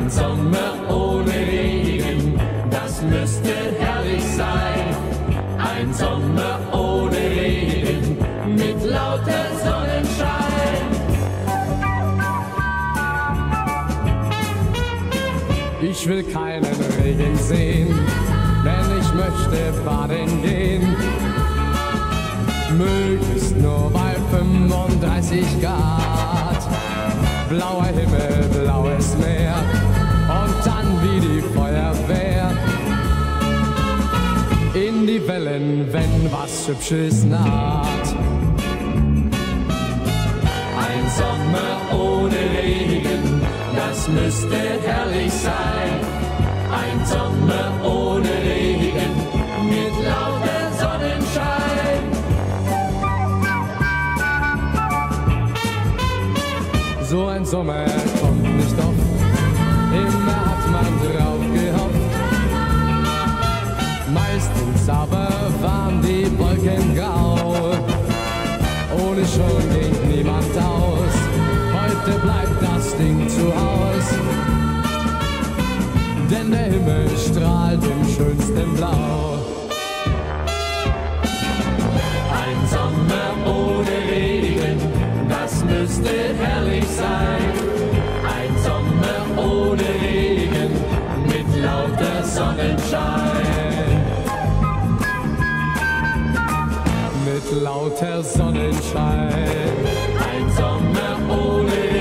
Ein Sommer ohne Regen, das müsste herrlich sein. Ein Sommer ohne Regen, mit lauter Sonnenschein. Ich will keinen Regen sehen, denn ich möchte baden gehen. Möglichst nur bei 35 Grad. Blauer Himmel, blaues Meer und dann wie die Feuerwehr in die Wellen, wenn was Hübsches naht. Ein Sommer ohne Regen, das müsste herrlich sein. Ein Sommer ohne Regen, mit lauter Sonnenschein. So ein Sommer kommt nicht oft, immer hat man drauf gehofft. Meistens aber waren die Wolken grau, ohne schon ging niemand aus. Heute bleibt das Ding zu Haus, denn der Himmel strahlt im schönsten Blau. Ein Sommer ohne Regen, das müsste herrlich sein. Ein Sommer ohne Regen, mit lauter Sonnenschein. Mit lauter Sonnenschein. Ein Sommer ohne Regen.